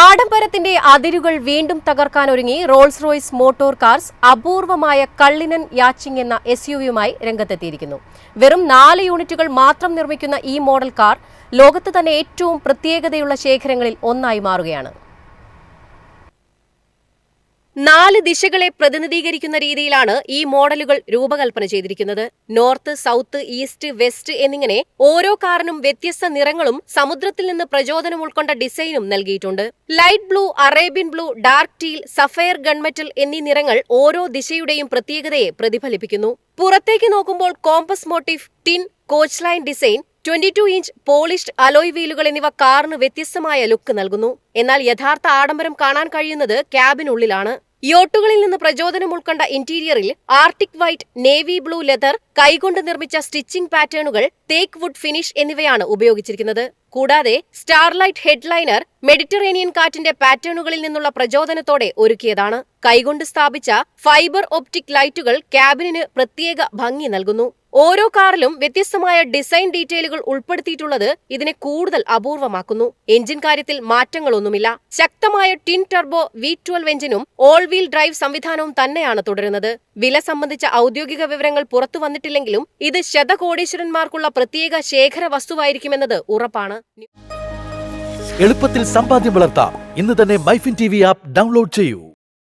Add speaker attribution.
Speaker 1: ആഡംബരത്തിന്റെ അതിരുകൾ വീണ്ടും തകർക്കാനൊരുങ്ങി Rolls Royce motor cars അപൂർവമായ കള്ളിനൻ യാച്ചിങ് എന്ന എസ്യുവിയുമായി രംഗത്തെത്തിയിരിക്കുന്നു. വെറും 4 യൂണിറ്റുകൾ മാത്രം നിർമ്മിക്കുന്ന ഈ മോഡൽ കാർ ലോകത്ത് തന്നെ ഏറ്റവും പ്രത്യേകതയുള്ള ശേഖരങ്ങളിൽ ഒന്നായി മാറുകയാണ്. 4 ദിശകളെ പ്രതിനിധീകരിക്കുന്ന രീതിയിലാണ് ഈ മോഡലുകൾ രൂപകൽപ്പന ചെയ്തിരിക്കുന്നത്. നോർത്ത്, സൗത്ത്, ഈസ്റ്റ്, വെസ്റ്റ് എന്നിങ്ങനെ ഓരോ കാറിനും വ്യത്യസ്ത നിറങ്ങളും സമുദ്രത്തിൽ നിന്ന് പ്രചോദനം ഉൾക്കൊണ്ട ഡിസൈനും നൽകിയിട്ടുണ്ട്. Light blue, Arabian blue, dark teal, sapphire gunmetal എന്നീ നിറങ്ങൾ ഓരോ ദിശയുടെയും പ്രത്യേകതയെ പ്രതിഫലിപ്പിക്കുന്നു. പുറത്തേക്ക് നോക്കുമ്പോൾ compass motif, twin, coach line design, 22 inch polished alloy വീലുകൾ എന്നിവ കാറിന് വ്യത്യസ്തമായ ലുക്ക് നൽകുന്നു. എന്നാൽ യഥാർത്ഥ ആഡംബരം കാണാൻ കഴിയുന്നത് ക്യാബിനുള്ളിലാണ്. യോട്ടുകളിൽ നിന്ന് പ്രചോദനം ഉൾക്കൊണ്ട ഇന്റീരിയറിൽ arctic white, navy blue leather, കൈകൊണ്ട് നിർമ്മിച്ച സ്റ്റിച്ചിംഗ് പാറ്റേണുകൾ, തേക്ക് വുഡ് ഫിനിഷ് എന്നിവയാണ് ഉപയോഗിച്ചിരിക്കുന്നത്. കൂടാതെ സ്റ്റാർലൈറ്റ് ഹെഡ്ലൈനർ മെഡിറ്ററേനിയൻ കാറ്റിന്റെ പാറ്റേണുകളിൽ നിന്നുള്ള പ്രചോദനത്തോടെ ഒരുക്കിയതാണ്. കൈകൊണ്ട് സ്ഥാപിച്ച ഫൈബർ ഒപ്റ്റിക് ലൈറ്റുകൾ ക്യാബിനിന് പ്രത്യേക ഭംഗി നൽകുന്നു. ഓരോ കാറിലും വ്യത്യസ്തമായ ഡിസൈൻ ഡീറ്റെയിലുകൾ ഉൾപ്പെടുത്തിയിട്ടുള്ളത് ഇതിനെ കൂടുതൽ അപൂർവമാക്കുന്നു. എഞ്ചിൻ കാര്യത്തിൽ മാറ്റങ്ങളൊന്നുമില്ല. ശക്തമായ ടിൻ ടർബോ V12 എഞ്ചിനും ഓൾ വീൽ ഡ്രൈവ് സംവിധാനവും തന്നെയാണ് തുടരുന്നത്. വില സംബന്ധിച്ച ഔദ്യോഗിക വിവരങ്ങൾ പുറത്തു വന്നിട്ടില്ലെങ്കിലും ഇത് ശതകോടീശ്വരന്മാർക്കുള്ള പ്രത്യേക ശേഖര വസ്തുവായിരിക്കുമെന്നത് ഉറപ്പാണ്.
Speaker 2: എളുപ്പത്തിൽ സമ്പാദ്യം വളർത്താം. ഇന്ന് തന്നെ മൈഫിൻ TV ആപ്പ് ഡൗൺലോഡ് ചെയ്യൂ.